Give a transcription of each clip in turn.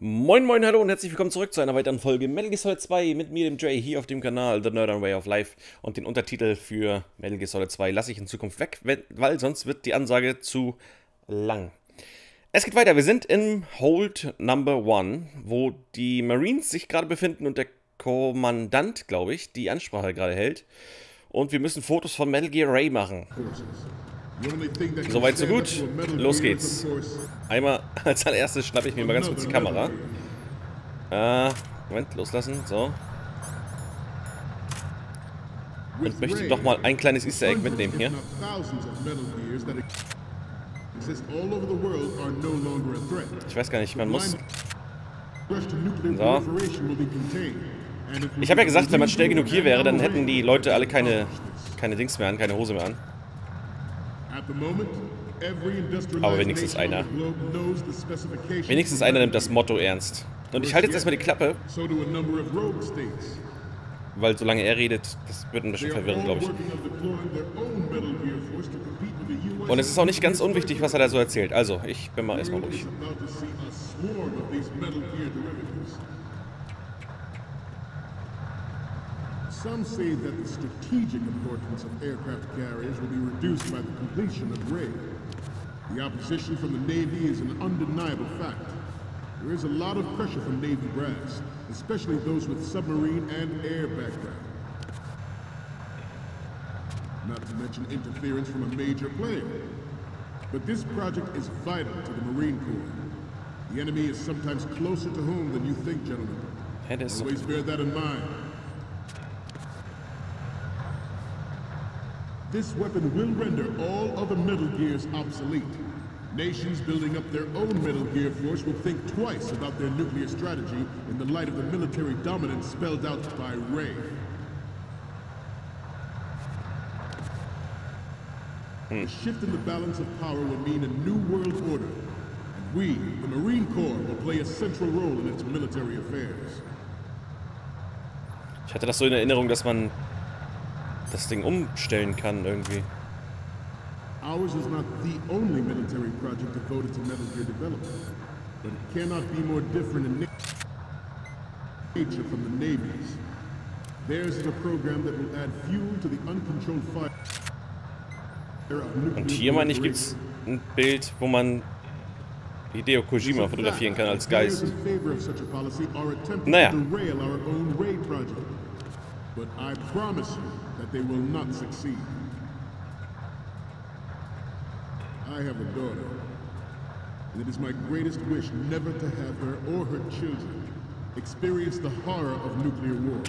Moin moin, hallo und herzlich willkommen zurück zu einer weiteren Folge Metal Gear Solid 2 mit mir, dem Jay, hier auf dem Kanal The Nerd and Way of Life. Und den Untertitel für Metal Gear Solid 2 lasse ich in Zukunft weg, weil sonst wird die Ansage zu lang. Es geht weiter, wir sind in Hold Number 1, wo die Marines sich gerade befinden und der Kommandant, glaube ich, die Ansprache gerade hält. Und wir müssen Fotos von Metal Gear Ray machen. Soweit so gut. Los geht's. Einmal als allererstes schnappe ich mir mal ganz kurz die Kamera. Moment, loslassen. So. Und möchte doch mal ein kleines Easter Egg mitnehmen hier. Ich weiß gar nicht, man muss... So. Ich habe ja gesagt, wenn man schnell genug hier wäre, dann hätten die Leute alle keine Dings mehr an, keine Hose mehr an. Aber wenigstens einer. Wenigstens einer nimmt das Motto ernst. Und ich halte jetzt erstmal die Klappe. Weil solange er redet, das wird ein bisschen verwirrend, glaube ich. Und es ist auch nicht ganz unwichtig, was er da so erzählt. Also, ich bin mal erstmal ruhig. Some say that the strategic importance of aircraft carriers will be reduced by the completion of Ray. The opposition from the Navy is an undeniable fact. There is a lot of pressure from Navy brass, especially those with submarine and air background. Not to mention interference from a major player. But this project is vital to the Marine Corps. The enemy is sometimes closer to home than you think, gentlemen. Always bear that in mind. This weapon will render all other Metal Gears obsolete. Nations building up their own Metal Gear force will think twice about their nuclear strategy in the light of the military dominance spelled out by Ray. The shift in the balance of power will mean a new world order. And we, the Marine Corps, will play a central role in its military affairs. Ich hatte das so in Erinnerung, dass man das Ding umstellen kann irgendwie. Ours is not the only military project devoted to Metal Gear development, but it cannot be more different in nature from the Navy's. Theirs is a program that will add fuel to the uncontrolled fire of nuclear. Und hier, meine ich, gibt's ein Bild, wo man Hideo Kojima fotografieren kann als Geist. Naja. But I promise you that they will not succeed. I have a daughter, and it is my greatest wish never to have her or her children experience the horror of nuclear war.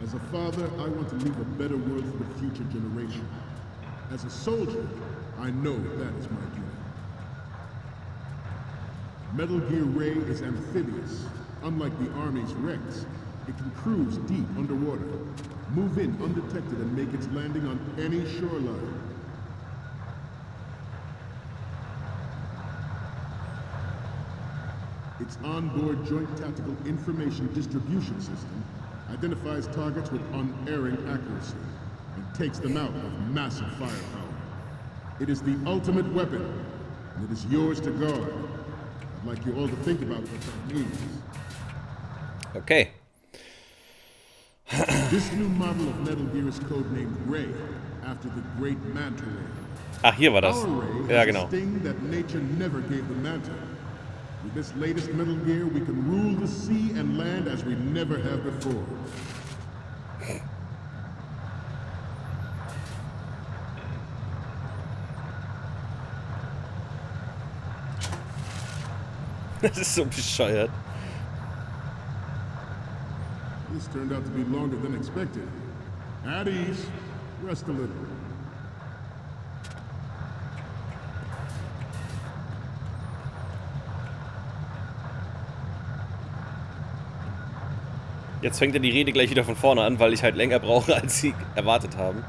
As a father, I want to leave a better world for the future generation. As a soldier, I know that is my duty. Metal Gear Ray is amphibious, unlike the Army's Rex. It can cruise deep underwater, move in undetected, and make its landing on any shoreline. Its onboard Joint Tactical Information Distribution System identifies targets with unerring accuracy and takes them out with massive firepower. It is the ultimate weapon, and it is yours to guard. I'd like you all to think about what that means. Okay. This new model of Metal Gear is codenamed Ray, after the great manta ray. Ach, hier war das. Ja, genau. A sting that nature never gave the manta. With this latest Metal Gear, we can rule the sea and land as we never have before. Das ist so bescheuert. This turned out to be longer than expected. At ease. Rest a little. Jetzt fängt ja die Rede gleich wieder von vorne an, weil ich halt länger brauche, als sie erwartet haben.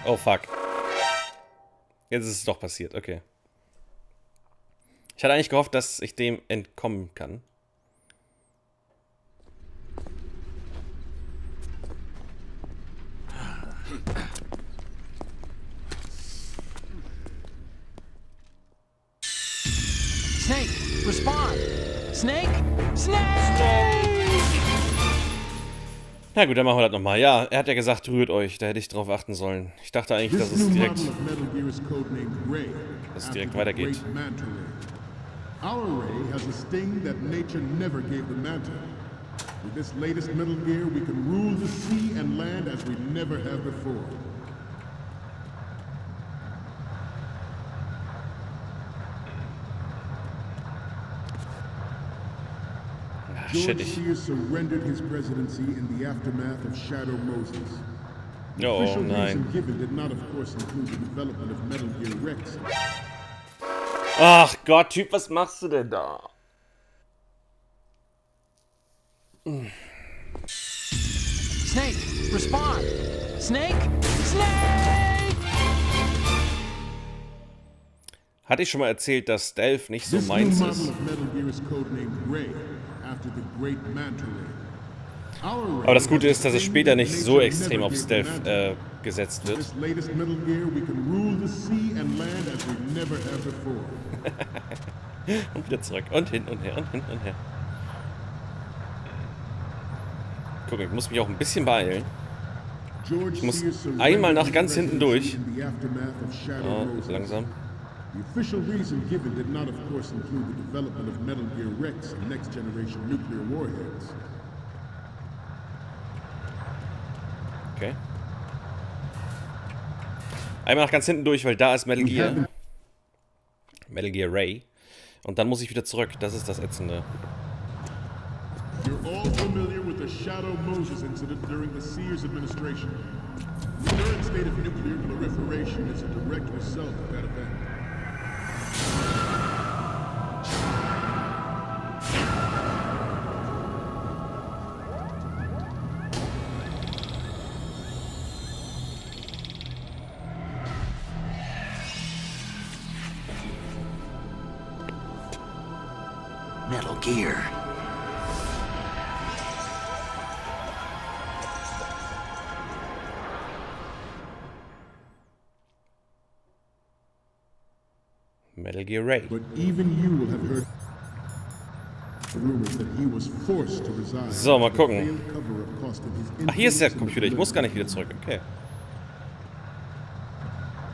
Oh fuck. Jetzt ist es doch passiert, okay. Ich hatte eigentlich gehofft, dass ich dem entkommen kann. Snake, respond. Snake? Snake! Na gut, dann machen wir das nochmal. Ja, er hat ja gesagt, rührt euch. Da hätte ich drauf achten sollen. Ich dachte eigentlich, dass es direkt weitergeht. Our ray has a sting that nature never gave the mantle. With this latest Metal Gear, we can rule the sea and land as we never have before. George Sears surrendered his presidency in the aftermath of Shadow Moses. The official reason given did not, of course, include the development of Metal Gear Rex. Ach Gott, Typ, was machst du denn da? Snake, respond! Snake! Snake! Hatte ich schon mal erzählt, dass Stealth nicht so meins ist. Aber das Gute ist, dass es später nicht so extrem auf Stealth gesetzt wird. Und wieder zurück. Und hin und her und hin und her. Guck, ich muss mich auch ein bisschen beeilen. Ich muss einmal nach ganz hinten durch. Oh, langsam. The official reason given did not, of course, include the development of Metal Gear Rex and next-generation nuclear warheads. Okay. Einmal nach ganz hinten durch, weil da ist Metal Gear. Metal Gear Ray. Und dann muss ich wieder zurück. Das ist das Ätzende. You're all familiar with the Shadow Moses incident during the Sears administration. The current state of nuclear proliferation is a direct result of that event. Metal Gear. Metal Gear Ray. But even you will have heard rumors that he was forced to resign. So, mal gucken. Ach, hier ist der Computer. Ich muss gar nicht wieder zurück. Okay.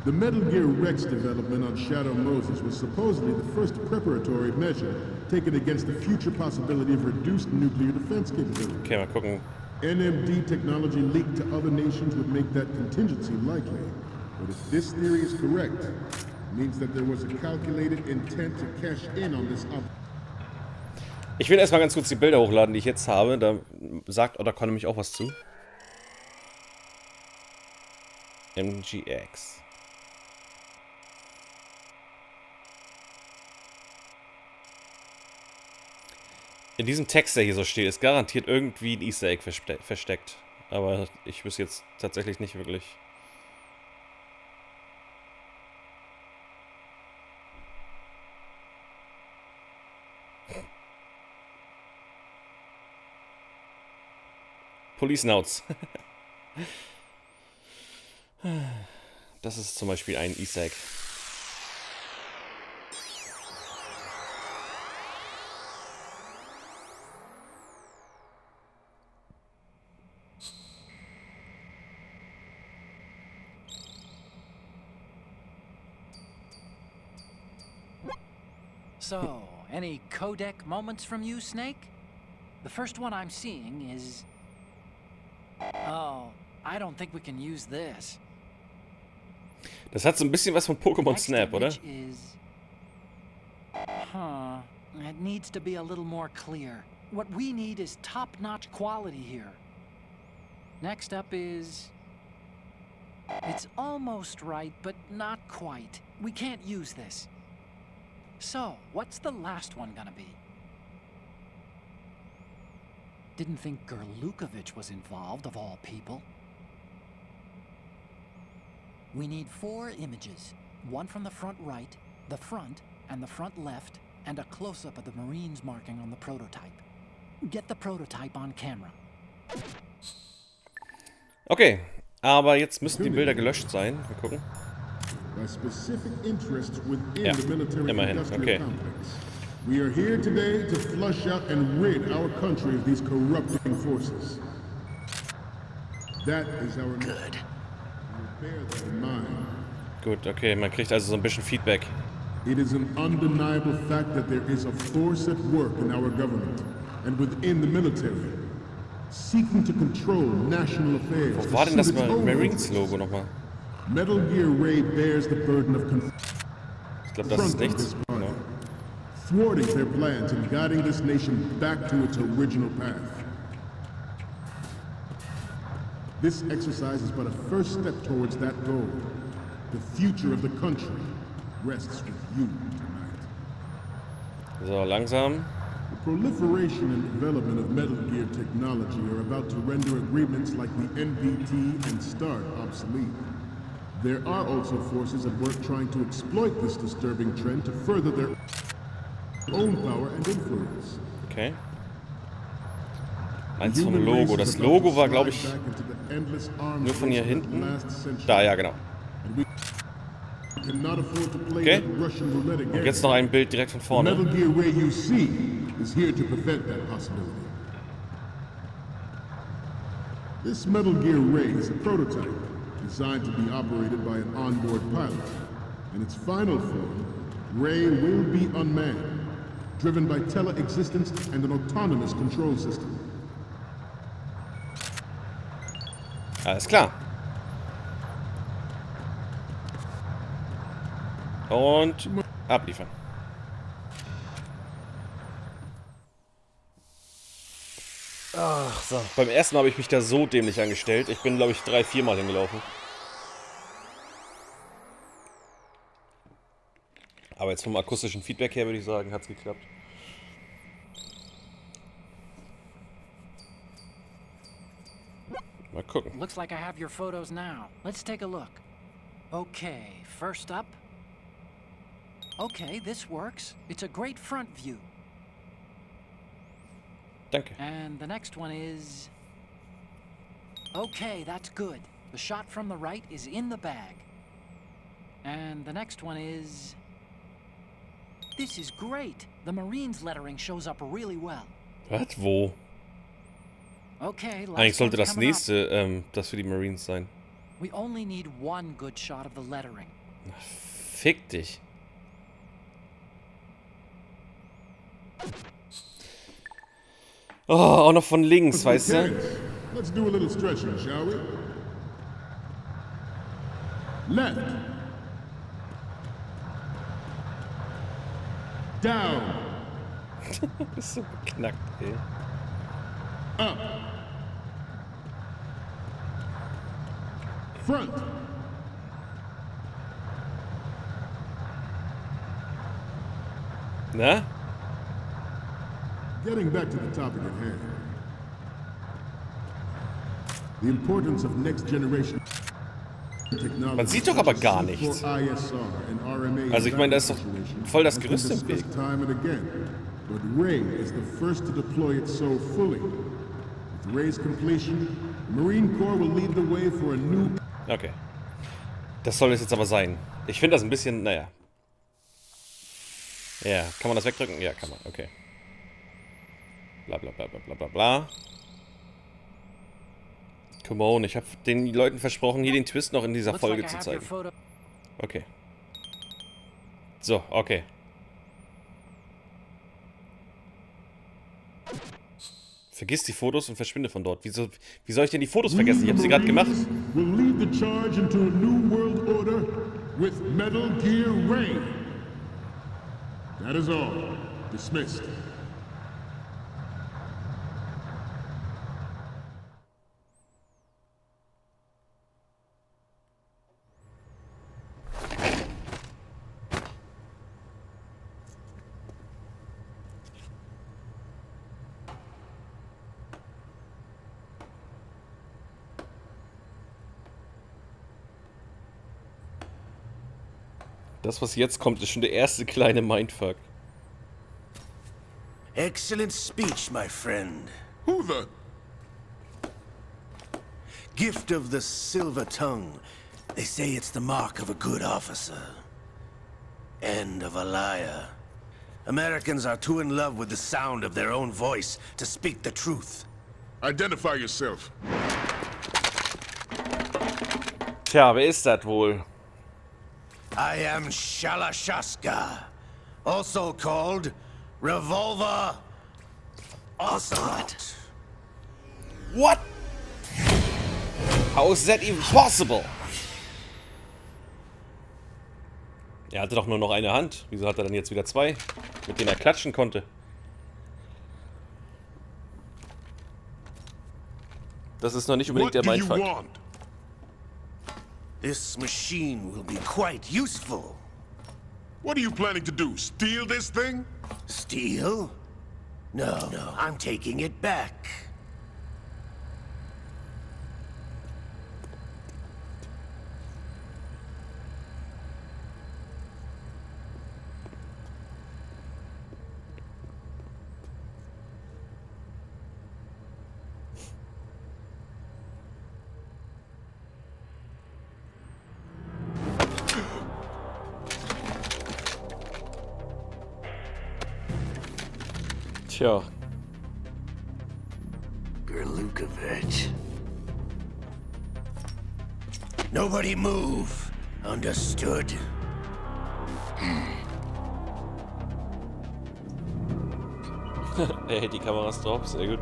The Metal Gear Rex development on Shadow Moses was supposedly the first preparatory measure taken against the future possibility of reduced nuclear defense capability. Okay, mal gucken. NMD technology leaked to other nations would make that contingency likely. But if this theory is correct, it means that there was a calculated intent to cash in on this opportunity. Ich will erstmal ganz kurz die Bilder hochladen, die ich jetzt habe. Da sagt Otacon nämlich auch was zu. MGX. In diesem Text, der hier so steht, ist garantiert irgendwie ein Easter Egg versteckt. Aber ich wüsste jetzt tatsächlich nicht wirklich. Police Notes. Das ist zum Beispiel ein Easter Egg. So, any codec moments from you, Snake? The first one I'm seeing is... Oh, I don't think we can use this. Das hat so ein bisschen was von Pokémon Snap, oder? Huh. It needs to be a little more clear. What we need is top-notch quality here. Next up is... It's almost right, but not quite. We can't use this. So, what's the last one gonna be? Didn't think Gurlukovich was involved, of all people. We need 4 images. One from the front right, the front, and the front left, and a close-up of the Marines marking on the prototype. Get the prototype on camera. Okay, aber jetzt müssten die Bilder gelöscht sein. Mal gucken. By specific interests within Ja, the military immerhin, industrial okay. complex. We are here today to flush out and rid our country of these corrupting forces. That is our good. Bear that in mind. Gut, okay, man kriegt also so ein bisschen Feedback. It is an undeniable fact that there is a force at work in our government and within the military, seeking to control national affairs. Wo war denn das Marines-Logo nochmal? Metal Gear Ray bears the burden of Ich glaube, das ist nichts. Genau. Thwarting their plans and guiding this nation back to its original path. This exercise is but a first step towards that goal. The future of the country rests with you tonight. So, langsam. The proliferation and development of Metal Gear technology are about to render agreements like the NPT and START obsolete. There are also forces at work trying to exploit this disturbing trend to further their own power and influence. Okay. Eins vom Logo. Das Logo war, glaube ich, nur von hier hinten. Da, ja, genau. Okay. Und jetzt noch ein Bild direkt von vorne. Metal Gear Ray you see is here to prevent that possibility. This Metal Gear Ray is a prototype designed to be operated by an onboard pilot. In its final form, Ray will be unmanned, driven by tele-existence and an autonomous control system. Alles klar. Und abliefern. Ach so. Beim ersten Mal habe ich mich da so dämlich angestellt. Ich bin, glaube ich, 3-4 Mal hingelaufen. Aber jetzt vom akustischen Feedback her würde ich sagen, hat es geklappt. Mal gucken. Looks like I have your photos now. Let's take a look. Okay, first up. Okay, this works. It's a great front view. Danke. And the next one is... Okay, that's good. The shot from the right is in the bag. And the next one is... This is great. The Marines lettering shows up really well. Was? Wo? Okay, Eigentlich sollte das nächste, das für die Marines sein. We only need one good shot of the lettering. Fick dich. Oh, auch noch von links, weißt du? Let's do a little stretching, shall we? Left. Down. Bist so beknackt, ey. Up. Front. Na? Getting back to the topic at hand. The importance of next generation technology. Man sieht doch aber gar nichts. Also ich meine, da ist doch voll das Gerüst im Weg. But Ray is the first to deploy it so fully. With Ray's completion, the Marine Corps will lead the way for a new... Okay. Das soll es jetzt aber sein. Ich finde das ein bisschen, naja. Ja, kann man das wegdrücken? Ja, kann man. Okay. Bla bla bla bla bla bla. Come on, ich habe den Leuten versprochen, hier den Twist noch in dieser Folge zu zeigen. Okay. So, okay. Vergiss die Fotos und verschwinde von dort. Wie soll ich denn die Fotos vergessen? Ich habe sie gerade gemacht. We'll lead the charge into a new world order with Metal Gear Ray. That is all. Dismissed. Das, was jetzt kommt, ist schon der erste kleine Mindfuck. Excellent speech, my friend. Who the... Gift of the silver tongue. They say it's the mark of a good officer. And of a liar. Americans are too in love with the sound of their own voice to speak the truth. Identify yourself. Tja, wer ist das wohl? I am Shalashaska, also called Revolver Ocelot. What? How is that even possible? Er hatte doch nur noch eine Hand. Wieso hat er dann jetzt wieder zwei, mit denen er klatschen konnte? Das ist noch nicht unbedingt der Mindfuck. This machine will be quite useful. What are you planning to do? Steal this thing? Steal? No, I'm taking it back. Tja. Gurlukovich. Nobody move. Understood? Er hält die Kameras drauf, sehr gut.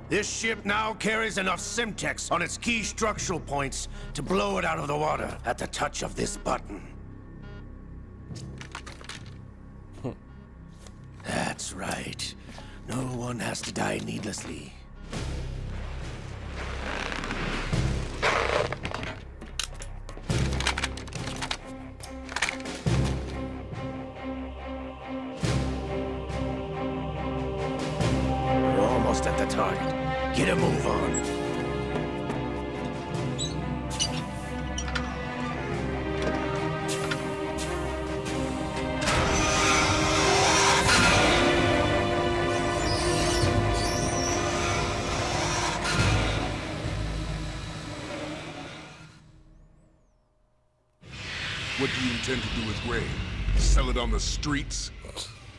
This ship now carries enough Simtex on its key structural points to blow it out of the water at the touch of this button. That's right. No one has to die needlessly. We're almost at the target. Get a move on. What do you intend to do with Ray? Sell it on the streets?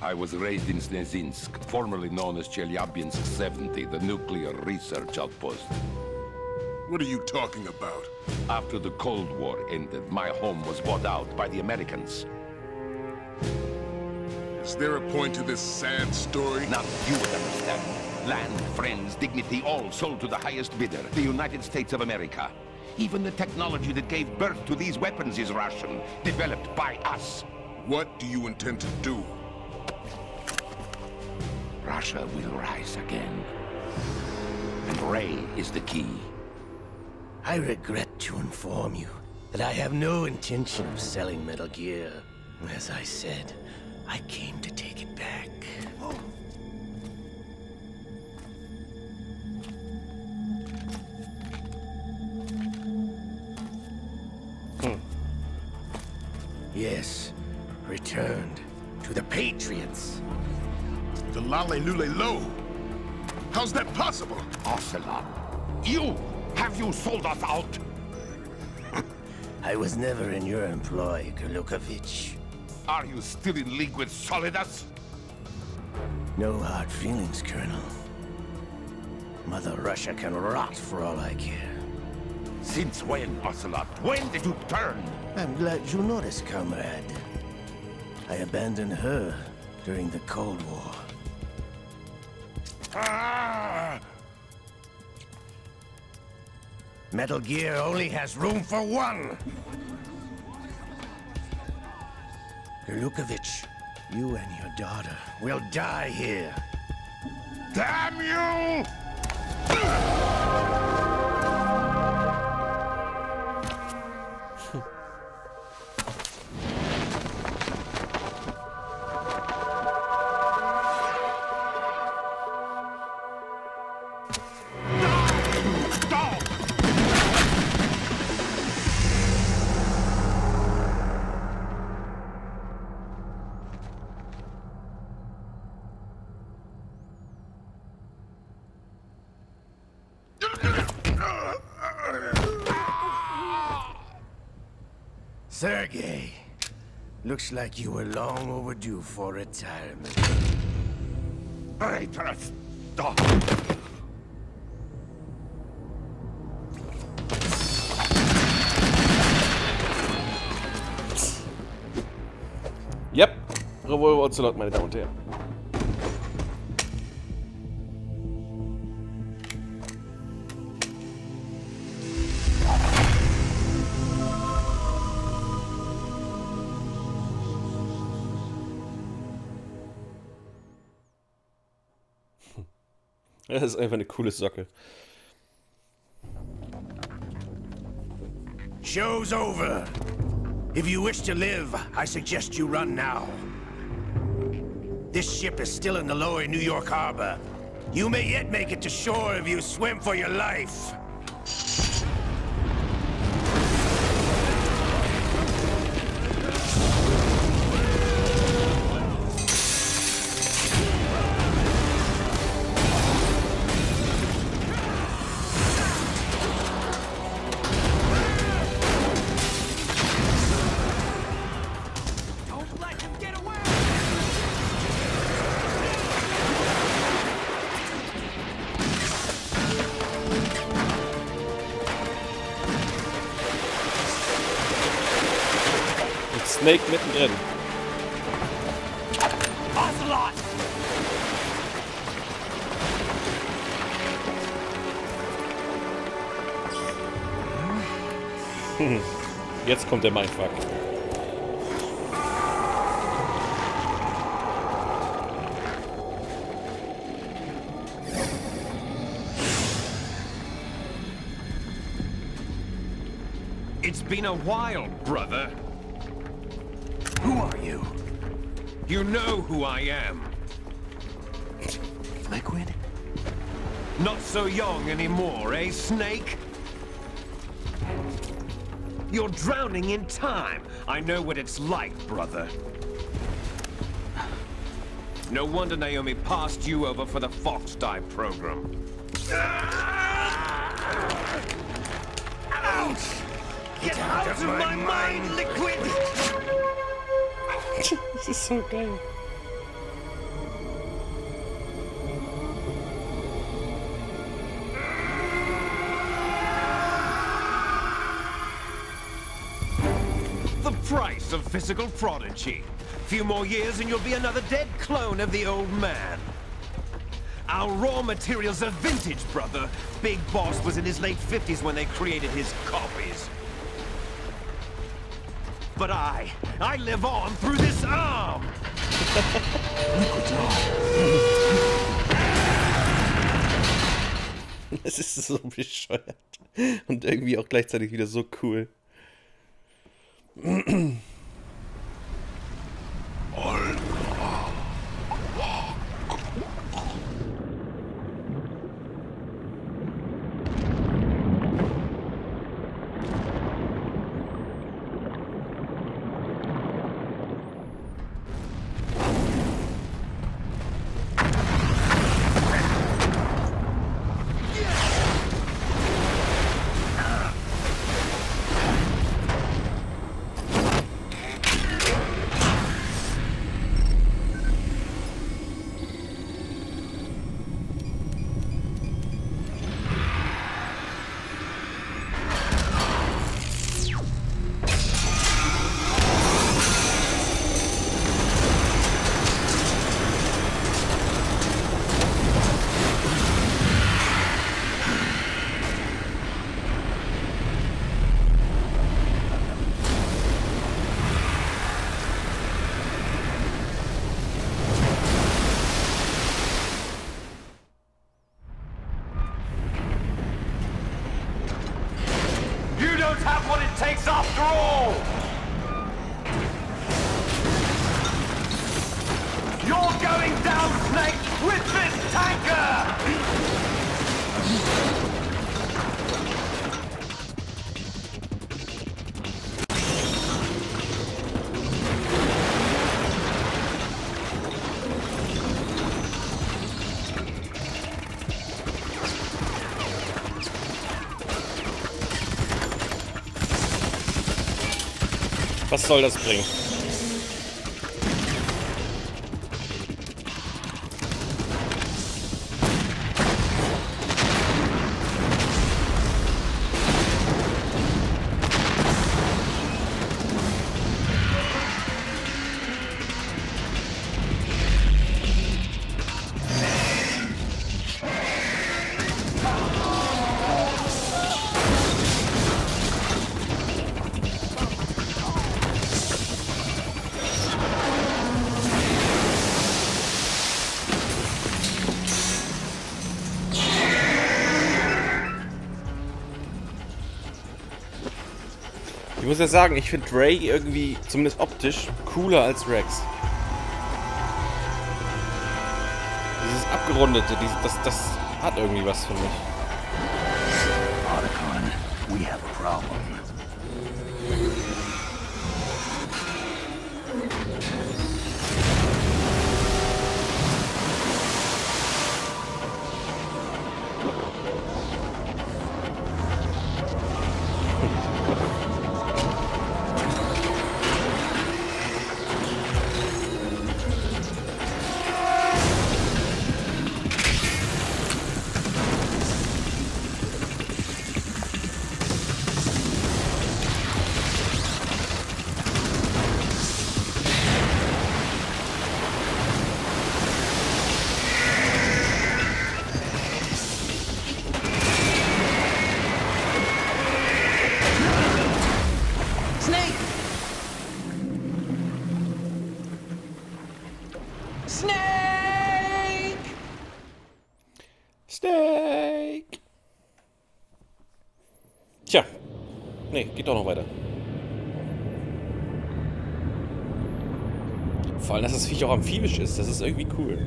I was raised in Snezinsk, formerly known as Chelyabinsk 70, the nuclear research outpost. What are you talking about? After the Cold War ended, my home was bought out by the Americans. Is there a point to this sad story? Now you would understand. Land, friends, dignity, all sold to the highest bidder, the United States of America. Even the technology that gave birth to these weapons is Russian, developed by us. What do you intend to do? Russia will rise again. And Ray is the key. I regret to inform you that I have no intention of selling Metal Gear. As I said, I came to take it back. Yes, returned to the Patriots. The Lale Lule Lo? How's that possible? Ocelot, have you sold us out? I was never in your employ, Gurlukovich. Are you still in league with Solidus? No hard feelings, Colonel. Mother Russia can rot for all I care. Since when, Ocelot? When did you turn? I'm glad you noticed, comrade. I abandoned her during the Cold War. Ah! Metal Gear only has room for one! Gurlukovich, you and your daughter will die here. Damn you! Sergej, looks like you were long overdue for retirement. Traitors! Stop! Yep, Revolver Ocelot, meine Damen und Herren. Das ist einfach eine coole Socke. Show's over. If you wish to live, I suggest you run now. This ship is still in the lower New York harbor. You may yet make it to shore if you swim for your life. Snake mittendrin. Jetzt kommt der Mindfuck. It's been a while, brother. Who are you? You know who I am. Liquid? Not so young anymore, eh, Snake? You're drowning in time. I know what it's like, brother. No wonder Naomi passed you over for the Fox Dive program. Ouch! Get out of my mind, Liquid! Das ist so geil. The price of physical prodigy. Few more years and you'll be another dead clone of the old man. Our raw materials are vintage, brother. Big Boss was in his late 50s when they created his copies. But I live on through this arm! Es ist so bescheuert. Und irgendwie auch gleichzeitig wieder so cool. Have what it takes after all! You're going down, Snake, with this tanker! Was soll das bringen? Ich muss ja sagen, ich finde Ray irgendwie, zumindest optisch, cooler als Rex. Dieses Abgerundete, das hat irgendwie was für mich. Otacon, we have a problem. Snake! Tja. Nee, geht doch noch weiter. Vor allem, dass das Viech auch amphibisch ist. Das ist irgendwie cool.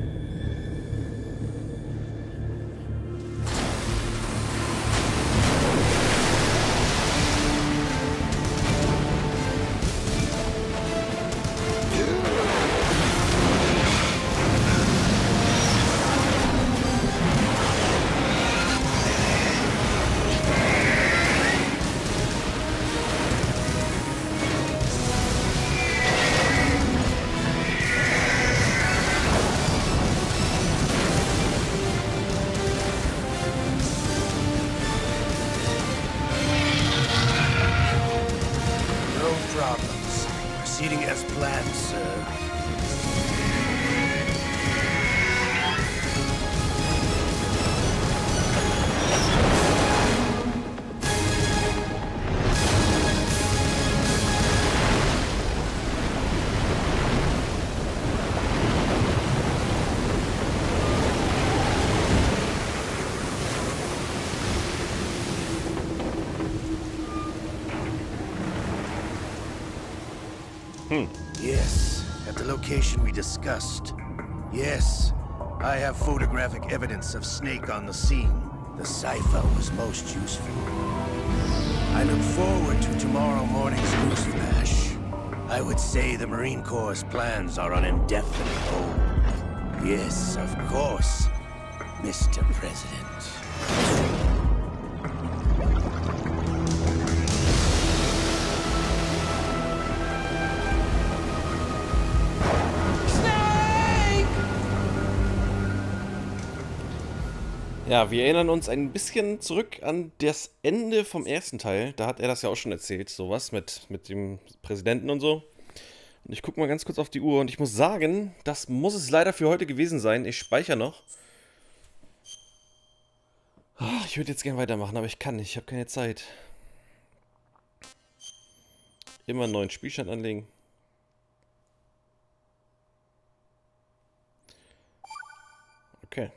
Proceeding as planned, sir. Yes, at the location we discussed. Yes, I have photographic evidence of Snake on the scene. The cipher was most useful. I look forward to tomorrow morning's news flash. I would say the Marine Corps' plans are on indefinite hold. Yes, of course, Mr. President. Ja, wir erinnern uns ein bisschen zurück an das Ende vom ersten Teil. Da hat er das ja auch schon erzählt, sowas mit dem Präsidenten und so. Und ich gucke mal ganz kurz auf die Uhr und ich muss sagen, das muss es leider für heute gewesen sein. Ich speichere noch. Ich würde jetzt gerne weitermachen, aber ich kann nicht. Ich habe keine Zeit. Immer einen neuen Spielstand anlegen. Okay.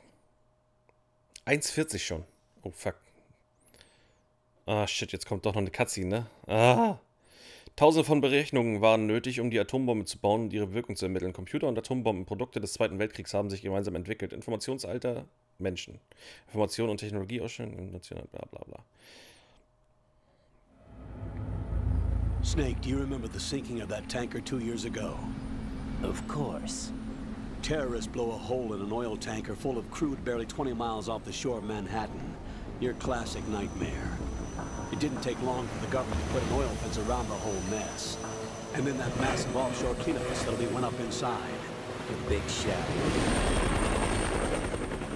1,40 schon. Oh, fuck. Ah, shit, jetzt kommt doch noch eine Cutscene, ne? Ah. Tausende von Berechnungen waren nötig, um die Atombombe zu bauen und ihre Wirkung zu ermitteln. Computer und Atombomben, Produkte des Zweiten Weltkriegs, haben sich gemeinsam entwickelt. Informationsalter, Menschen. Information und Technologie, Ausstellung, national, bla bla bla. Snake, do you remember the sinking of that tanker 2 years ago? Of course. Terrorists blow a hole in an oil tanker full of crude barely 20 miles off the shore of Manhattan. Your classic nightmare. It didn't take long for the government to put an oil fence around the whole mess. And then that massive offshore cleanup facility went up inside. The big shell.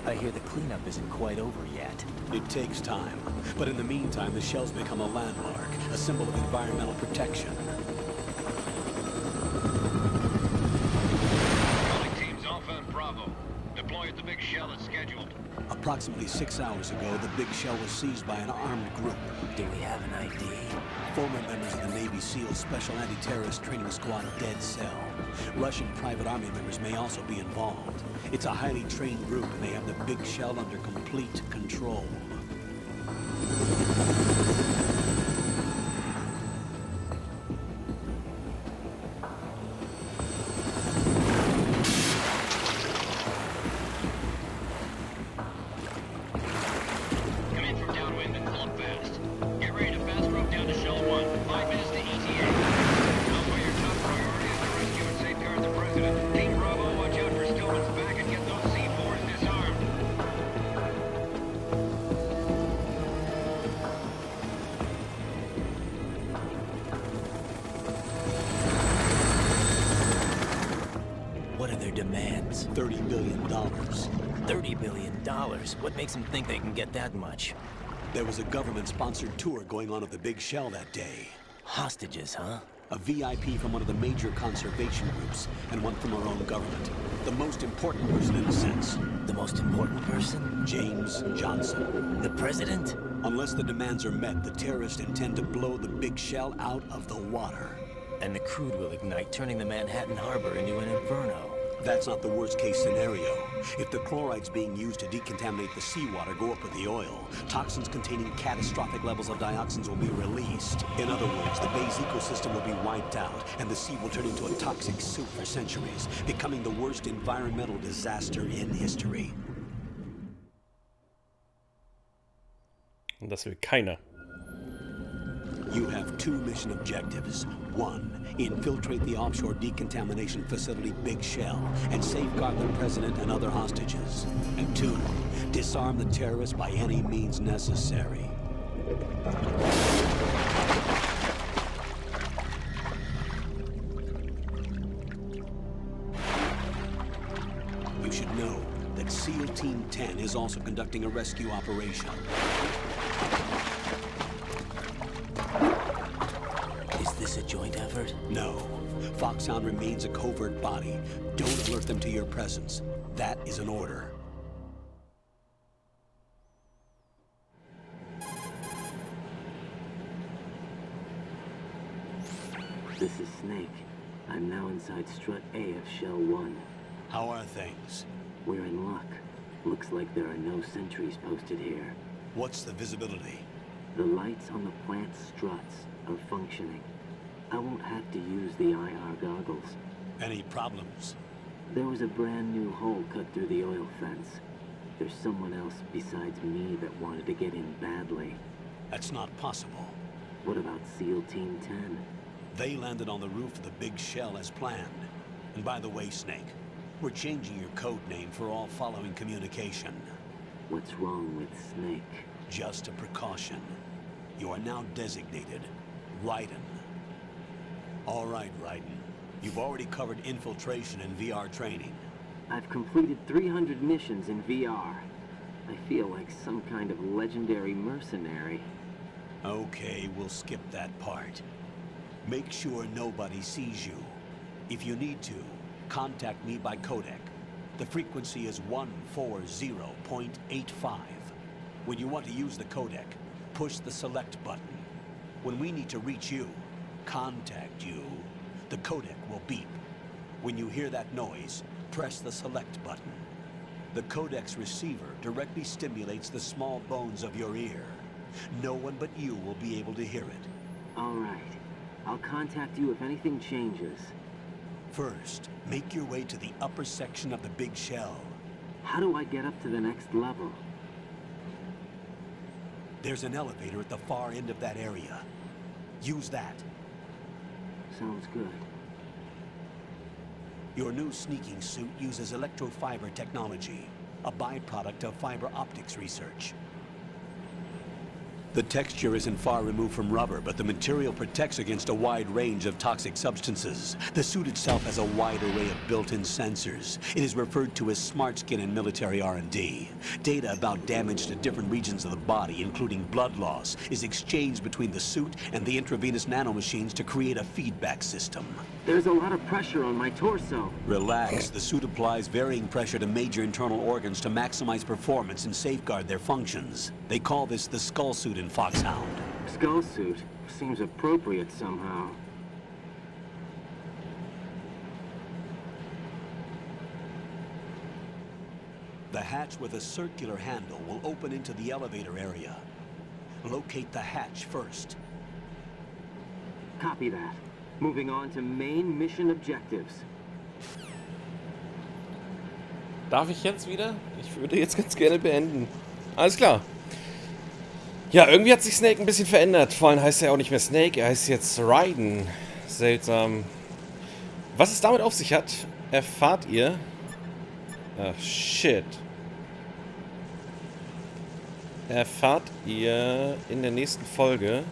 I hear the cleanup isn't quite over yet. It takes time. But in the meantime, the shell's become a landmark, a symbol of environmental protection. Calling teams Alpha and Bravo. Deploy at the big shell as scheduled. Approximately 6 hours ago, the big shell was seized by an armed group. Do we have an ID? Former members of the Navy SEAL Special Anti-Terrorist Training Squad Dead Cell. Russian private army members may also be involved. It's a highly trained group, and they have the big shell under complete control. Demands. $30 billion. $30 billion? What makes them think they can get that much? There was a government-sponsored tour going on at the big shell that day. Hostages, huh? A VIP from one of the major conservation groups, and one from our own government. The most important person, in a sense. The most important person? James Johnson. The president? Unless the demands are met, the terrorists intend to blow the big shell out of the water. And the crude will ignite, turning the Manhattan Harbor into an inferno. That's not the worst-case scenario. If the chlorides being used to decontaminate the seawater go up with the oil, toxins containing catastrophic levels of dioxins will be released. In other words, the bay's ecosystem will be wiped out, and the sea will turn into a toxic soup for centuries, becoming the worst environmental disaster in history. Und das will keiner. You have 2 mission objectives. 1, infiltrate the offshore decontamination facility Big Shell and safeguard the president and other hostages. And 2, disarm the terrorists by any means necessary. You should know that SEAL Team 10 is also conducting a rescue operation. Is this a joint effort? No. Foxhound remains a covert body. Don't alert them to your presence. That is an order. This is Snake. I'm now inside Strut A of Shell 1. How are things? We're in luck. Looks like there are no sentries posted here. What's the visibility? The lights on the plant struts are functioning. I won't have to use the IR goggles. Any problems? There was a brand new hole cut through the oil fence. There's someone else besides me that wanted to get in badly. That's not possible. What about SEAL Team 10? They landed on the roof of the Big Shell as planned. And by the way, Snake, we're changing your code name for all following communication. What's wrong with Snake? Just a precaution. You are now designated Raiden. All right, Raiden. You've already covered infiltration and VR training. I've completed 300 missions in VR. I feel like some kind of legendary mercenary. Okay, we'll skip that part. Make sure nobody sees you. If you need to, contact me by codec. The frequency is 140.85. When you want to use the codec, push the select button. When we need to reach you, contact you, the codec will beep. When you hear that noise, press the select button. The codec's receiver directly stimulates the small bones of your ear. No one but you will be able to hear it. All right. I'll contact you if anything changes. First, make your way to the upper section of the Big Shell. How do I get up to the next level? There's an elevator at the far end of that area. Use that. Sounds good. Your new sneaking suit uses electrofiber technology, a byproduct of fiber optics research. The texture isn't far removed from rubber, but the material protects against a wide range of toxic substances. The suit itself has a wide array of built-in sensors. It is referred to as smart skin in military R&D. Data about damage to different regions of the body, including blood loss, is exchanged between the suit and the intravenous nanomachines to create a feedback system. There's a lot of pressure on my torso. Relax. The suit applies varying pressure to major internal organs to maximize performance and safeguard their functions. They call this the skull suit in Foxhound. Skull suit seems appropriate somehow. The hatch with a circular handle will open into the elevator area. Locate the hatch first. Copy that. Moving on to main mission objectives. Darf ich jetzt wieder? Ich würde jetzt ganz gerne beenden. Alles klar. Ja, irgendwie hat sich Snake ein bisschen verändert. Vor allem heißt er auch nicht mehr Snake, er heißt jetzt Raiden. Seltsam. Was es damit auf sich hat, erfahrt ihr... Ach, shit. Erfahrt ihr in der nächsten Folge.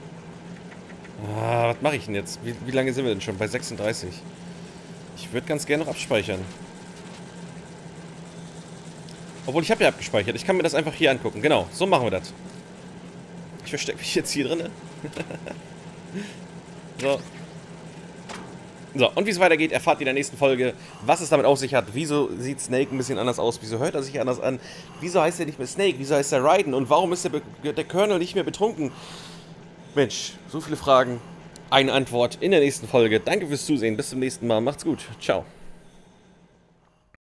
Was mache ich denn jetzt? Wie lange sind wir denn schon? Bei 36. Ich würde ganz gerne noch abspeichern. Obwohl, ich habe ja abgespeichert. Ich kann mir das einfach hier angucken. Genau, so machen wir das. Ich verstecke mich jetzt hier drin. So. So, und wie es weitergeht, erfahrt ihr in der nächsten Folge, was es damit auf sich hat. Wieso sieht Snake ein bisschen anders aus? Wieso hört er sich anders an? Wieso heißt er nicht mehr Snake? Wieso heißt er Raiden? Und warum ist der Colonel nicht mehr betrunken? Mensch, so viele Fragen. Eine Antwort in der nächsten Folge. Danke fürs Zusehen. Bis zum nächsten Mal. Macht's gut. Ciao.